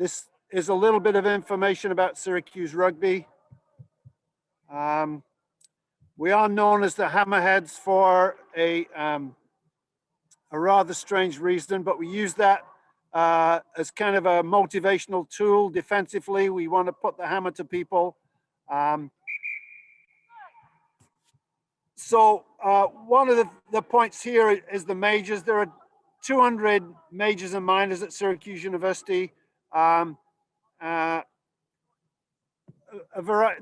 This is a little bit of information about Syracuse Rugby. We are known as the Hammerheads for a rather strange reason, but we use that as kind of a motivational tool defensively. We want to put the hammer to people. One of the points here is the majors. There are 200 majors and minors at Syracuse University.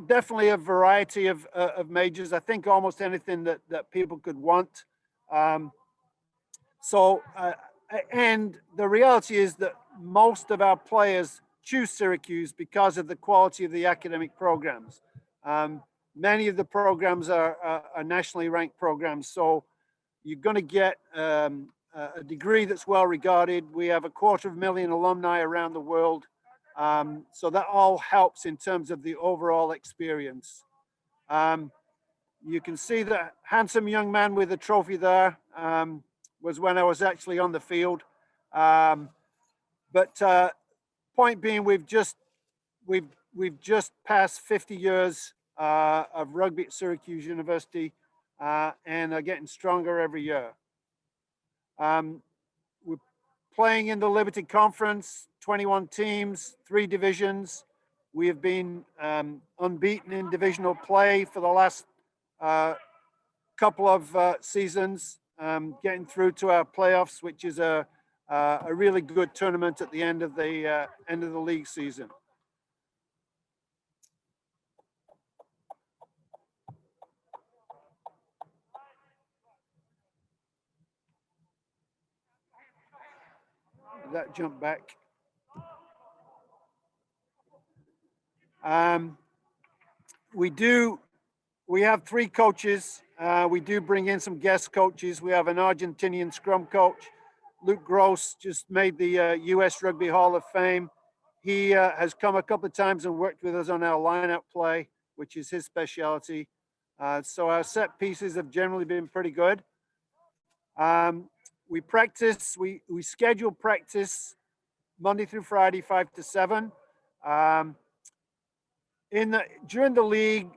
Definitely a variety of majors. I think almost anything that people could want. And the reality is that most of our players choose Syracuse because of the quality of the academic programs. Many of the programs are nationally ranked programs, so you're going to get a degree that's well regarded. We have 250,000 alumni around the world, so that all helps in terms of the overall experience. You can see the handsome young man with the trophy there was when I was actually on the field. Point being, we've just passed 50 years of rugby at Syracuse University, and are getting stronger every year. We're playing in the Liberty Conference, 21 teams, 3 divisions. We have been unbeaten in divisional play for the last couple of seasons, getting through to our playoffs, which is a really good tournament at the end of the league season. That jump back. We have 3 coaches. We do bring in some guest coaches. We have an Argentinian scrum coach. Luke Gross just made the US Rugby Hall of Fame. He has come a couple of times and worked with us on our lineup play, which is his specialty. So our set pieces have generally been pretty good. We practice, we schedule practice Monday through Friday, 5 to 7. During the league,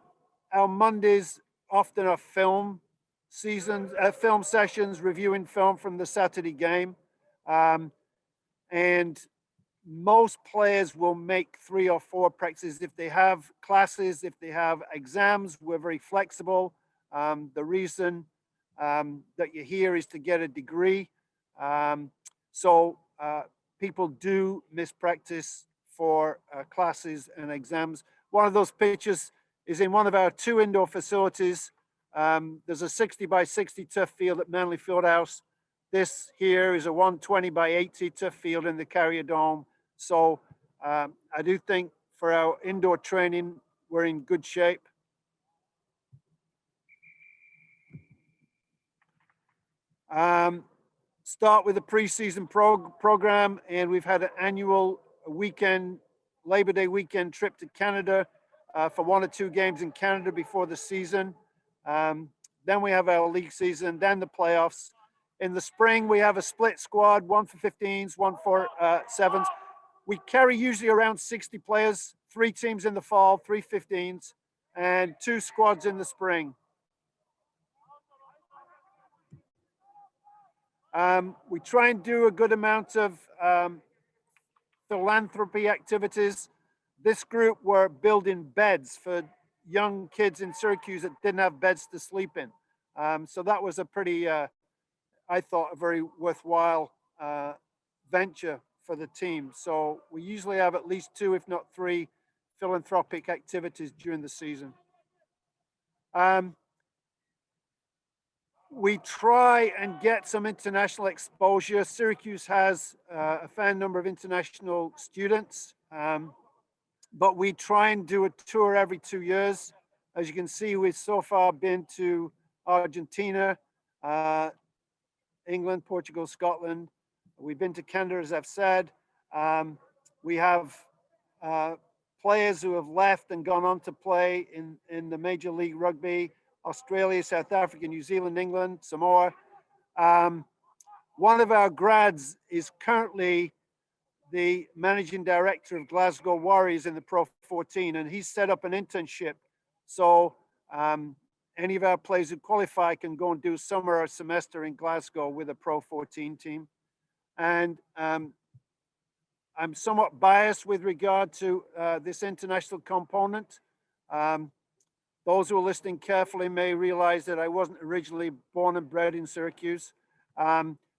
our Mondays often are film sessions, reviewing film from the Saturday game. And most players will make 3 or 4 practices. If they have classes, if they have exams, we're very flexible. The reason that you're here is to get a degree. People do miss practice for classes and exams. One of those pictures is in one of our 2 indoor facilities. There's a 60 by 60 turf field at Manley Fieldhouse. This here is a 120 by 80 turf field in the Carrier Dome. So I do think for our indoor training, we're in good shape. Start with a preseason program, and we've had an annual weekend, Labor Day weekend trip to Canada for 1 or 2 games in Canada before the season. Then we have our league season, then the playoffs. In the spring, we have a split squad, 1 for 15s, 1 for 7s. We carry usually around 60 players, 3 teams in the fall, 3 15s, and 2 squads in the spring. We try and do a good amount of philanthropy activities. This group were building beds for young kids in Syracuse that didn't have beds to sleep in. So that was a pretty, I thought, a very worthwhile venture for the team. So we usually have at least 2, if not 3, philanthropic activities during the season. We try and get some international exposure. Syracuse has a fair number of international students, but we try and do a tour every 2 years. As you can see, we've so far been to Argentina, England, Portugal, Scotland. We've been to Canada, as I've said. We have players who have left and gone on to play in the Major League Rugby, Australia, South Africa, New Zealand, England, Samoa. One of our grads is currently the managing director of Glasgow Warriors in the Pro 14, and he's set up an internship. So any of our players who qualify can go and do summer or semester in Glasgow with a Pro 14 team. And I'm somewhat biased with regard to this international component. Those who are listening carefully may realize that I wasn't originally born and bred in Syracuse.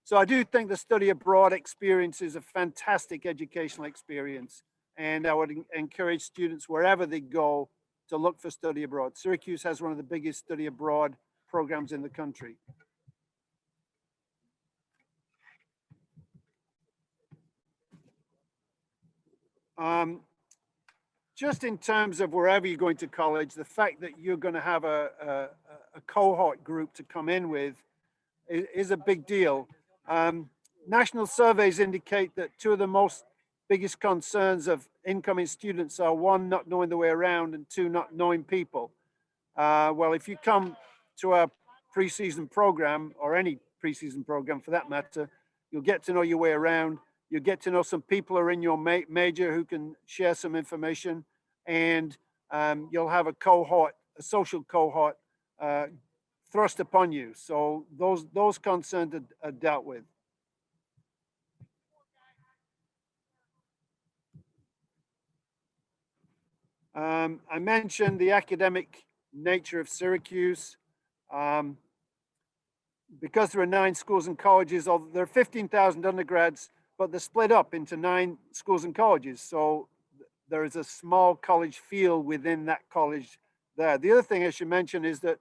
So I do think the study abroad experience is a fantastic educational experience. And I would encourage students wherever they go to look for study abroad. Syracuse has one of the biggest study abroad programs in the country. Just in terms of wherever you're going to college, the fact that you're going to have a cohort group to come in with is a big deal. National surveys indicate that two of the biggest concerns of incoming students are, one, not knowing the way around, and two, not knowing people. Well, if you come to our preseason program, or any preseason program for that matter, you'll get to know your way around. You'll get to know some people who are in your major who can share some information, and you'll have a cohort, a social cohort, thrust upon you. So those concerns are dealt with. I mentioned the academic nature of Syracuse. Because there are 9 schools and colleges, there are 15,000 undergrads, but they're split up into 9 schools and colleges. So there is a small college feel within that college there. The other thing I should mention is that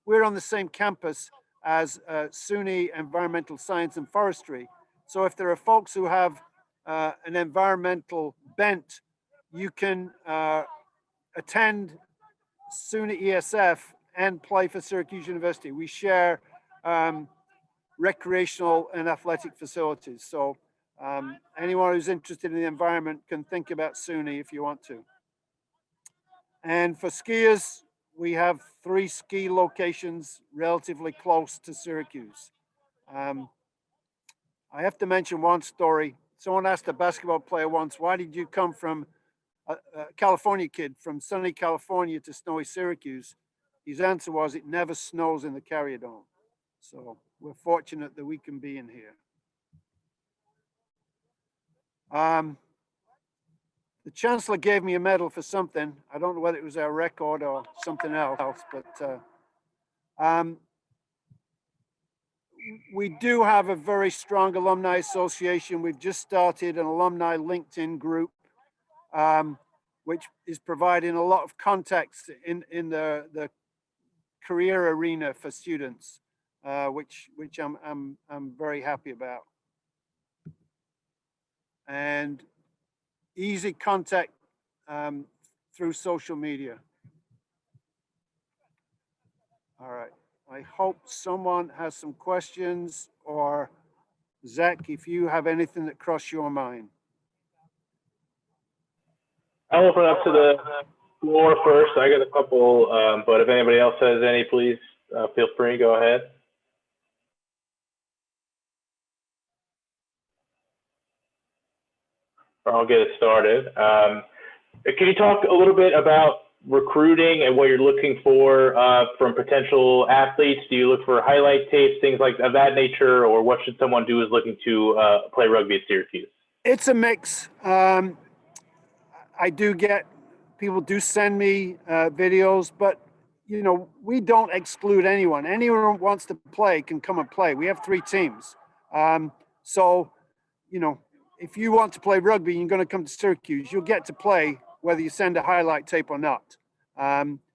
we're on the same campus as SUNY Environmental Science and Forestry. So if there are folks who have an environmental bent, you can attend SUNY ESF and play for Syracuse University. We share recreational and athletic facilities. So anyone who's interested in the environment can think about SUNY if you want to. And for skiers, we have 3 ski locations relatively close to Syracuse. I have to mention one story. Someone asked a basketball player once, why did you come from a California kid from sunny California to snowy Syracuse? His answer was, it never snows in the Carrier Dome. So we're fortunate that we can be in here. The chancellor gave me a medal for something. I don't know whether it was our record or something else, but we do have a very strong alumni association. We've just started an alumni LinkedIn group, which is providing a lot of context in the career arena for students, which I'm very happy about. And easy contact through social media. All right. I hope someone has some questions, or Zach, if you have anything that crossed your mind. I'll open up to the floor first. I got a couple, but if anybody else has any, please feel free. Go ahead. I'll get it started. Can you talk a little bit about recruiting and what you're looking for from potential athletes? Do you look for highlight tapes, things like of that nature, or what should someone do who's looking to play rugby at Syracuse? It's a mix. I do get, people do send me videos, but you know, we don't exclude anyone. Anyone who wants to play can come and play. We have 3 teams. So, you know, if you want to play rugby and you're going to come to Syracuse, you'll get to play whether you send a highlight tape or not.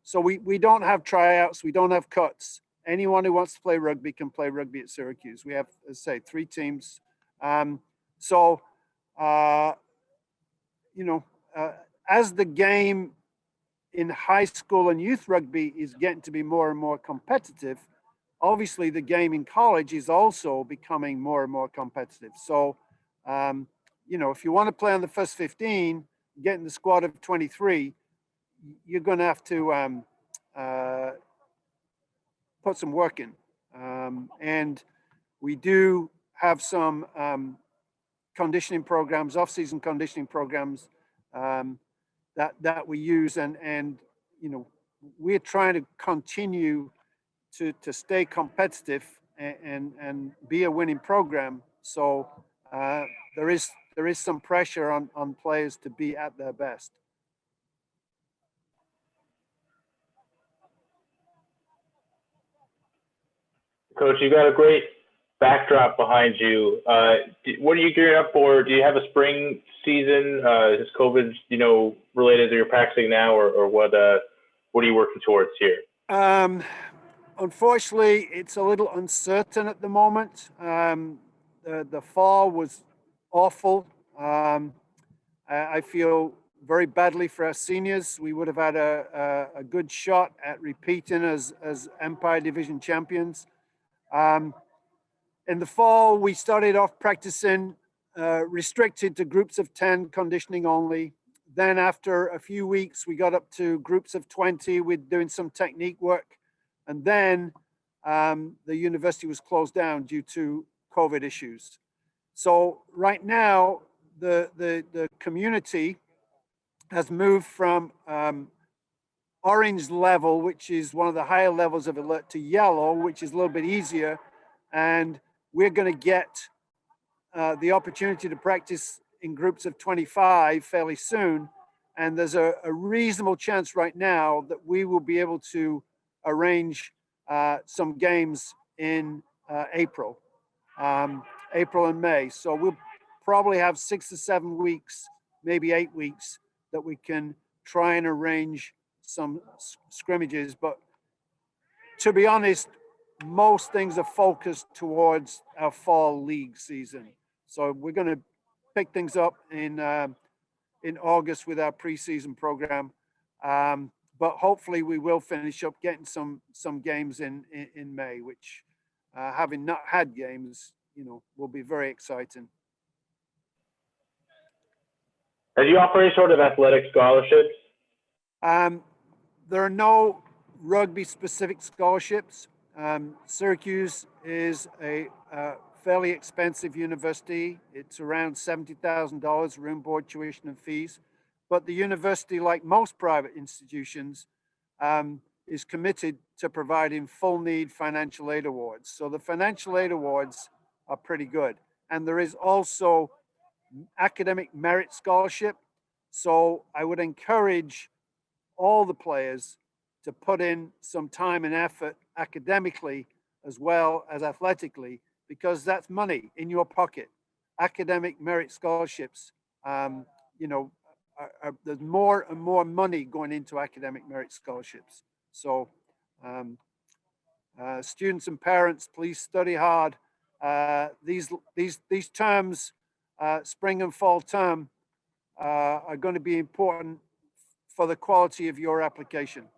So we don't have tryouts. We don't have cuts. Anyone who wants to play rugby can play rugby at Syracuse. We have, as I say, 3 teams. You know, as the game in high school and youth rugby is getting to be more and more competitive, obviously the game in college is also becoming more and more competitive. So, you know, if you want to play on the first 15, get in the squad of 23, you're going to have to put some work in. And we do have some conditioning programs, off-season conditioning programs that we use, and you know, we're trying to continue to stay competitive and be a winning program. So there is some pressure on players to be at their best. Coach, you got a great backdrop behind you. What are you gearing up for? Do you have a spring season? Is COVID, related to your practicing now, or what are you working towards here? Unfortunately, it's a little uncertain at the moment. The fall was awful. I feel very badly for our seniors. We would have had a good shot at repeating as Empire Division champions. In the fall, we started off practicing restricted to groups of 10, conditioning only. Then after a few weeks, we got up to groups of 20 with doing some technique work. And then the university was closed down due to COVID issues. So right now, the community has moved from orange level, which is one of the higher levels of alert, to yellow, which is a little bit easier. And we're going to get the opportunity to practice in groups of 25 fairly soon. And there's a reasonable chance right now that we will be able to arrange some games in April and May. So we'll probably have 6 to 7 weeks, maybe 8 weeks, that we can try and arrange some scrimmages. But to be honest, most things are focused towards our fall league season. So we're going to pick things up in August with our preseason program. But hopefully we will finish up getting some games in May, which having not had games, will be very exciting. Do you offer any sort of athletic scholarships? There are no rugby specific scholarships. Syracuse is a fairly expensive university. It's around $70,000 room, board, tuition, and fees. But the university, like most private institutions, is committed to providing full need financial aid awards. So the financial aid awards are pretty good. And there is also academic merit scholarship. So I would encourage all the players to put in some time and effort academically as well as athletically, because that's money in your pocket. Academic merit scholarships, there's more and more money going into academic merit scholarships. So students and parents, please study hard. These terms, spring and fall term, are going to be important for the quality of your application.